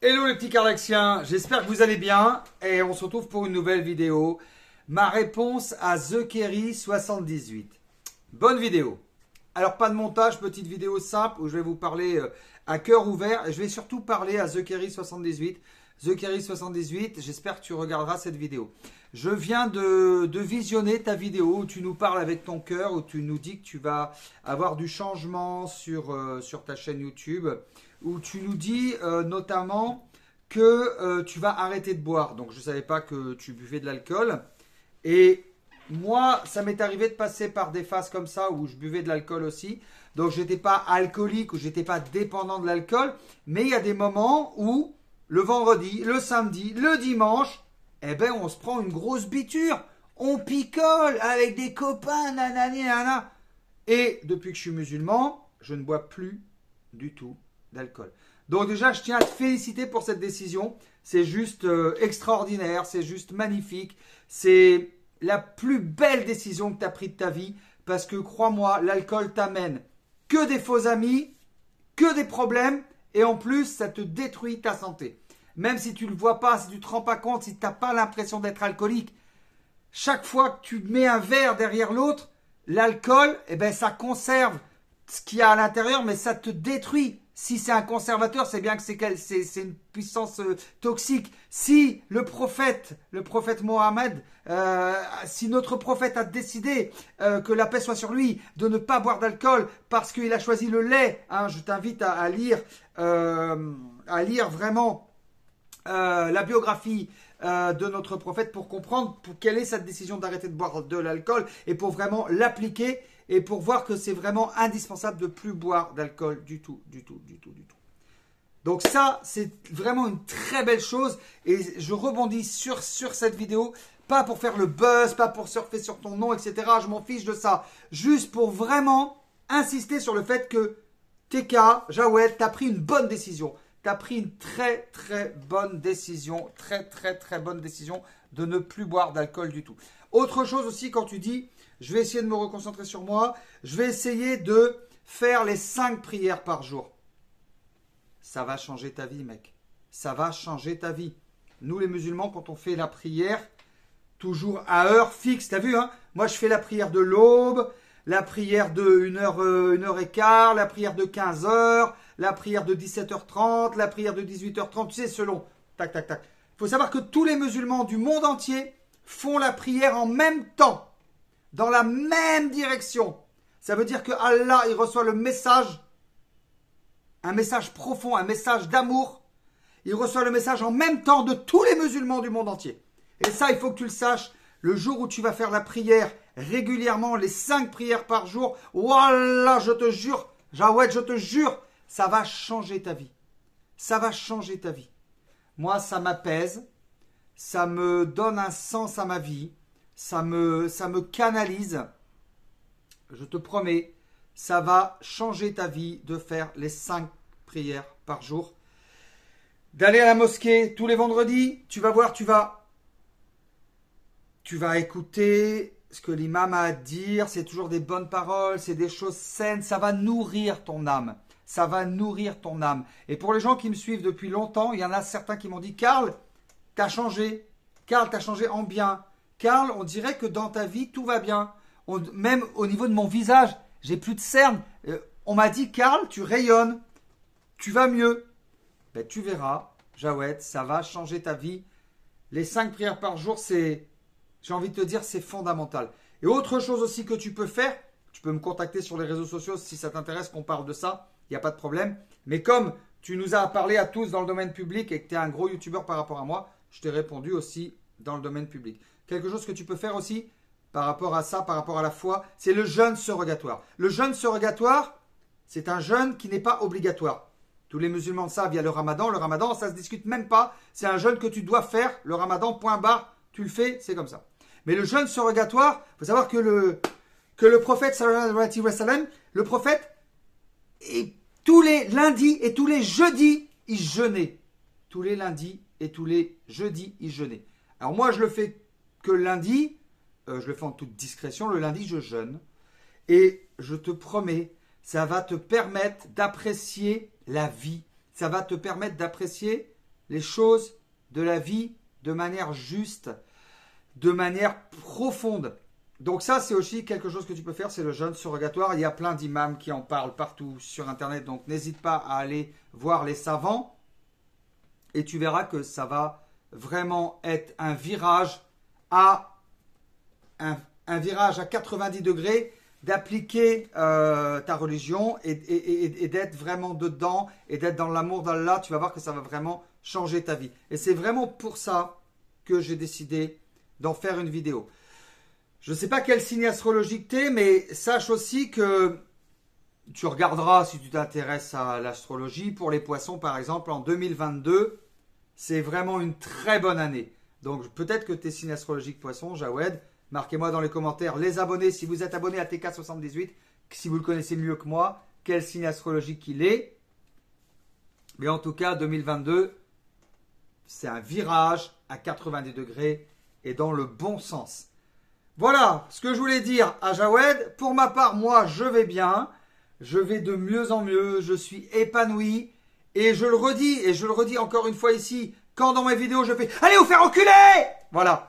Hello les petits Cardaxiens, j'espère que vous allez bien et on se retrouve pour une nouvelle vidéo. Ma réponse à TheKerry78. Bonne vidéo. Alors pas de montage, petite vidéo simple où je vais vous parler à cœur ouvert et je vais surtout parler à TheKerry78. TheKerry78, j'espère que tu regarderas cette vidéo. Je viens de visionner ta vidéo où tu nous parles avec ton cœur, où tu nous dis que tu vas avoir du changement sur ta chaîne YouTube, où tu nous dis notamment que tu vas arrêter de boire. Donc je ne savais pas que tu buvais de l'alcool. Et moi, ça m'est arrivé de passer par des phases comme ça où je buvais de l'alcool aussi. Donc je n'étais pas alcoolique ou je n'étais pas dépendant de l'alcool. Mais il y a des moments où le vendredi, le samedi, le dimanche, eh ben on se prend une grosse biture. On picole avec des copains, nanani, nanana. Et depuis que je suis musulman, je ne bois plus du tout d'alcool. Donc déjà, je tiens à te féliciter pour cette décision. C'est juste extraordinaire, c'est juste magnifique. C'est la plus belle décision que tu as prise de ta vie parce que crois-moi, l'alcool t'amène que des faux amis, que des problèmes et en plus, ça te détruit ta santé. Même si tu ne le vois pas, si tu ne te rends pas compte, si tu n'as pas l'impression d'être alcoolique, chaque fois que tu mets un verre derrière l'autre, l'alcool, eh ben, ça conserve ce qu'il y a à l'intérieur, mais ça te détruit. Si c'est un conservateur, c'est bien que c'est une puissance toxique. Si le prophète Mohammed, si notre prophète a décidé que la paix soit sur lui, de ne pas boire d'alcool parce qu'il a choisi le lait, hein, je t'invite à lire vraiment la biographie de notre prophète pour comprendre quelle est cette décision d'arrêter de boire de l'alcool et pour vraiment l'appliquer et pour voir que c'est vraiment indispensable de ne plus boire d'alcool du tout. Donc ça, c'est vraiment une très belle chose et je rebondis sur cette vidéo, pas pour faire le buzz, pas pour surfer sur ton nom, etc. Je m'en fiche de ça. Juste pour vraiment insister sur le fait que TK, Jawed, tu as pris une bonne décision. Tu as pris une très bonne décision, très bonne décision de ne plus boire d'alcool du tout. Autre chose aussi, quand tu dis, je vais essayer de me reconcentrer sur moi, je vais essayer de faire les 5 prières par jour. Ça va changer ta vie, mec. Ça va changer ta vie. Nous, les musulmans, quand on fait la prière, toujours à heure fixe, t'as vu, hein? Moi, je fais la prière de l'aube, la prière de 1h15, la prière de 15h, la prière de 17h30, la prière de 18h30, tu sais, selon. Tac. Il faut savoir que tous les musulmans du monde entier font la prière en même temps, dans la même direction. Ça veut dire que Allah, il reçoit le message, un message profond, un message d'amour. Il reçoit le message en même temps de tous les musulmans du monde entier. Et ça, il faut que tu le saches. Le jour où tu vas faire la prière régulièrement, les 5 prières par jour, voilà, je te jure, Jawed, je te jure, ça va changer ta vie. Ça va changer ta vie. Moi, ça m'apaise, ça me donne un sens à ma vie, ça me canalise. Je te promets, ça va changer ta vie de faire les 5 prières par jour. D'aller à la mosquée tous les vendredis, tu vas voir, tu vas écouter ce que l'imam a à dire, c'est toujours des bonnes paroles, c'est des choses saines, ça va nourrir ton âme. Ça va nourrir ton âme. Et pour les gens qui me suivent depuis longtemps, il y en a certains qui m'ont dit « Karl, t'as changé. Karl, t'as changé en bien. Karl, on dirait que dans ta vie, tout va bien. Même au niveau de mon visage, j'ai plus de cernes. On m'a dit « Karl, tu rayonnes. Tu vas mieux. » Ben, tu verras, Jawed, ça va changer ta vie. Les 5 prières par jour, j'ai envie de te dire, c'est fondamental. Et autre chose aussi que tu peux faire, tu peux me contacter sur les réseaux sociaux si ça t'intéresse qu'on parle de ça. Il n'y a pas de problème. Mais comme tu nous as parlé à tous dans le domaine public et que tu es un gros youtubeur par rapport à moi, je t'ai répondu aussi dans le domaine public. Quelque chose que tu peux faire aussi par rapport à ça, par rapport à la foi, c'est le jeûne surrogatoire. Le jeûne surrogatoire, c'est un jeûne qui n'est pas obligatoire. Tous les musulmans savent, il y a le ramadan. Le ramadan, ça ne se discute même pas. C'est un jeûne que tu dois faire. Le ramadan, point barre, tu le fais, c'est comme ça. Mais le jeûne surrogatoire, il faut savoir que le prophète, sallallahu alayhi wa sallam, le prophète, et tous les lundis et tous les jeudis, il jeûnait. Tous les lundis et tous les jeudis, il jeûnait. Alors moi, je le fais que le lundi. Je le fais en toute discrétion. Le lundi, je jeûne. Et je te promets, ça va te permettre d'apprécier la vie. Ça va te permettre d'apprécier les choses de la vie de manière juste, de manière profonde. Donc ça, c'est aussi quelque chose que tu peux faire, c'est le jeûne surrogatoire. Il y a plein d'imams qui en parlent partout sur Internet, donc n'hésite pas à aller voir les savants et tu verras que ça va vraiment être un virage à 90 degrés d'appliquer ta religion et d'être vraiment dedans et d'être dans l'amour d'Allah. Tu vas voir que ça va vraiment changer ta vie. Et c'est vraiment pour ça que j'ai décidé d'en faire une vidéo. Je ne sais pas quel signe astrologique tu es, mais sache aussi que tu regarderas si tu t'intéresses à l'astrologie. Pour les poissons, par exemple, en 2022, c'est vraiment une très bonne année. Donc peut-être que tu es signe astrologique poisson, Jawed. Marquez-moi dans les commentaires, les abonnés, si vous êtes abonné à TK78, si vous le connaissez mieux que moi, quel signe astrologique il est. Mais en tout cas, 2022, c'est un virage à 90 degrés et dans le bon sens. Voilà ce que je voulais dire à Jawed. Pour ma part, moi, je vais bien. Je vais de mieux en mieux. Je suis épanoui. Et je le redis encore une fois ici, quand dans mes vidéos, je fais « Allez vous faire enculer !» Voilà.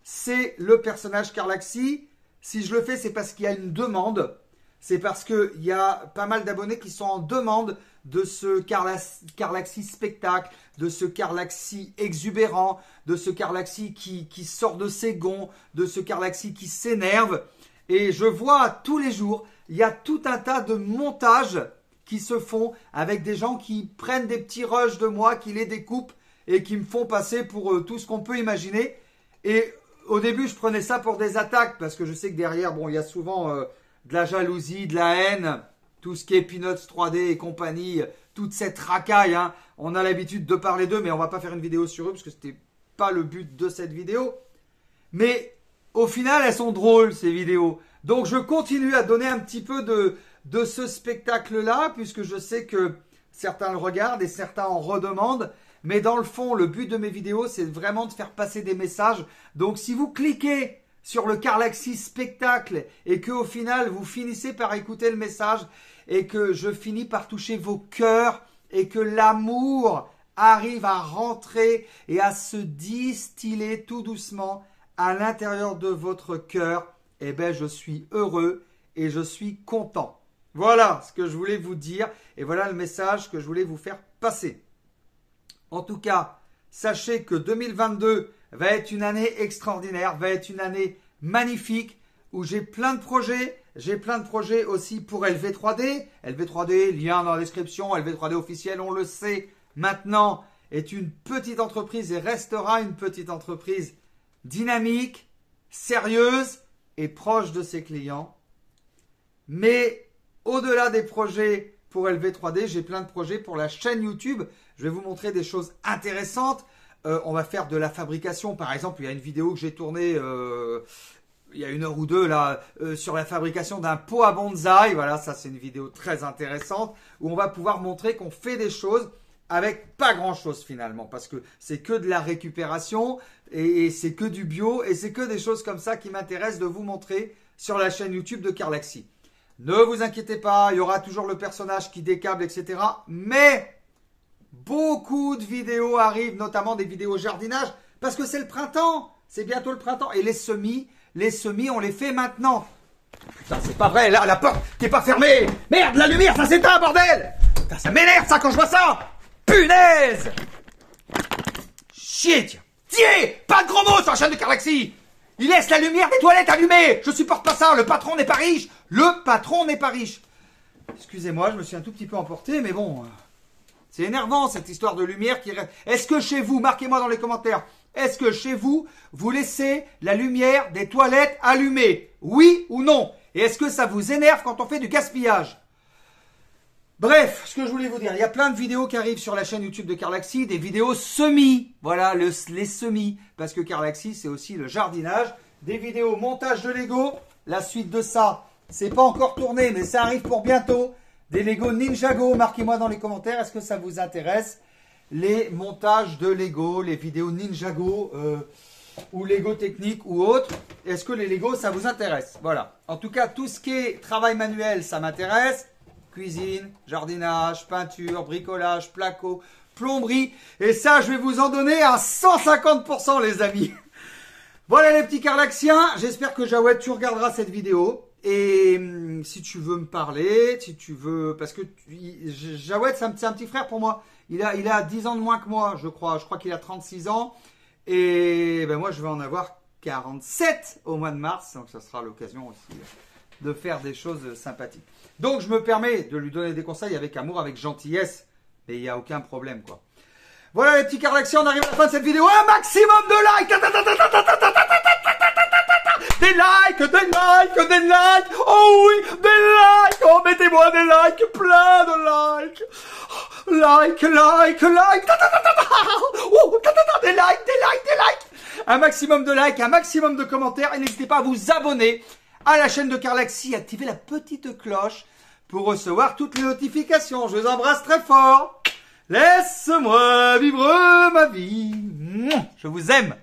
C'est le personnage Karlaxy. Si je le fais, c'est parce qu'il y a une demande. C'est parce qu'il y a pas mal d'abonnés qui sont en demande de ce Karlaxy spectacle, de ce Karlaxy exubérant, de ce Karlaxy qui sort de ses gonds, de ce Karlaxy qui s'énerve. Et je vois tous les jours, il y a tout un tas de montages qui se font avec des gens qui prennent des petits rushs de moi, qui les découpent et qui me font passer pour tout ce qu'on peut imaginer. Et au début, je prenais ça pour des attaques parce que je sais que derrière, bon, il y a souvent de la jalousie, de la haine, tout ce qui est Peanuts 3D et compagnie, toute cette racaille. Hein. On a l'habitude de parler d'eux, mais on va pas faire une vidéo sur eux parce que c'était pas le but de cette vidéo. Mais au final, elles sont drôles ces vidéos. Donc, je continue à donner un petit peu de ce spectacle-là puisque je sais que certains le regardent et certains en redemandent. Mais dans le fond, le but de mes vidéos, c'est vraiment de faire passer des messages. Donc, si vous cliquez sur le Karlaxy spectacle et qu'au final, vous finissez par écouter le message et que je finis par toucher vos cœurs et que l'amour arrive à rentrer et à se distiller tout doucement à l'intérieur de votre cœur, eh bien, je suis heureux et je suis content. Voilà ce que je voulais vous dire et voilà le message que je voulais vous faire passer. En tout cas, sachez que 2022 va être une année extraordinaire, va être une année magnifique où j'ai plein de projets. J'ai plein de projets aussi pour LV3D. LV3D, lien dans la description. LV3D officiel, on le sait maintenant, est une petite entreprise et restera une petite entreprise dynamique, sérieuse et proche de ses clients. Mais au-delà des projets pour LV3D, j'ai plein de projets pour la chaîne YouTube. Je vais vous montrer des choses intéressantes. On va faire de la fabrication. Par exemple, il y a une vidéo que j'ai tournée il y a 1 heure ou 2 là, sur la fabrication d'un pot à bonsaï. Voilà, ça c'est une vidéo très intéressante où on va pouvoir montrer qu'on fait des choses avec pas grand-chose finalement. Parce que c'est que de la récupération et c'est que du bio et c'est que des choses comme ça qui m'intéressent de vous montrer sur la chaîne YouTube de Karlaxy. Ne vous inquiétez pas, il y aura toujours le personnage qui décable, etc. Mais beaucoup de vidéos arrivent, notamment des vidéos jardinage, parce que c'est le printemps, c'est bientôt le printemps. Et les semis, on les fait maintenant. Putain, c'est pas vrai, là, la porte qui est pas fermée. Merde, la lumière, ça s'éteint, bordel. Putain, ça m'énerve, ça, quand je vois ça. Punaise. Chier, tiens. Tiens, pas de gros mots sur la chaîne de Karlaxy. Il laisse la lumière des toilettes allumée. Je supporte pas ça, le patron n'est pas riche. Le patron n'est pas riche. Excusez-moi, je me suis un tout petit peu emporté, mais bon... C'est énervant cette histoire de lumière qui reste. Est-ce que chez vous, marquez-moi dans les commentaires, est-ce que chez vous, vous laissez la lumière des toilettes allumée? Oui ou non? Et est-ce que ça vous énerve quand on fait du gaspillage? Bref, ce que je voulais vous dire, il y a plein de vidéos qui arrivent sur la chaîne YouTube de Karlaxy, des vidéos semis. Voilà, les semis. Parce que Karlaxy, c'est aussi le jardinage. Des vidéos montage de Lego. La suite de ça, c'est pas encore tourné, mais ça arrive pour bientôt. Des Lego Ninjago, marquez-moi dans les commentaires, est-ce que ça vous intéresse? Les montages de Lego, les vidéos Ninjago ou Lego technique ou autre, est-ce que les Lego ça vous intéresse? Voilà, en tout cas tout ce qui est travail manuel ça m'intéresse, cuisine, jardinage, peinture, bricolage, placo, plomberie. Et ça, je vais vous en donner à 150%, les amis. Voilà les petits Carlaxiens. J'espère que Jawed, tu regarderas cette vidéo. Et si tu veux me parler, si tu veux... Parce que Jawed, c'est un petit frère pour moi. Il a 10 ans de moins que moi, je crois. Je crois qu'il a 36 ans. Et ben moi, je vais en avoir 47 au mois de mars. Donc, ça sera l'occasion aussi de faire des choses sympathiques. Donc, je me permets de lui donner des conseils avec amour, avec gentillesse. Mais il n'y a aucun problème, quoi. Voilà les petits Carlaxiens, on arrive à la fin de cette vidéo. Un maximum de likes. Des likes, des likes, des likes. Oh oui, des likes. Oh, mettez-moi des likes, plein de likes. Like, like, like. Oh, des likes, des likes, des likes. Un maximum de likes, un maximum de commentaires. Et n'hésitez pas à vous abonner à la chaîne de Carlaxy. Activez la petite cloche pour recevoir toutes les notifications. Je vous embrasse très fort. Laisse-moi vivre ma vie. Je vous aime.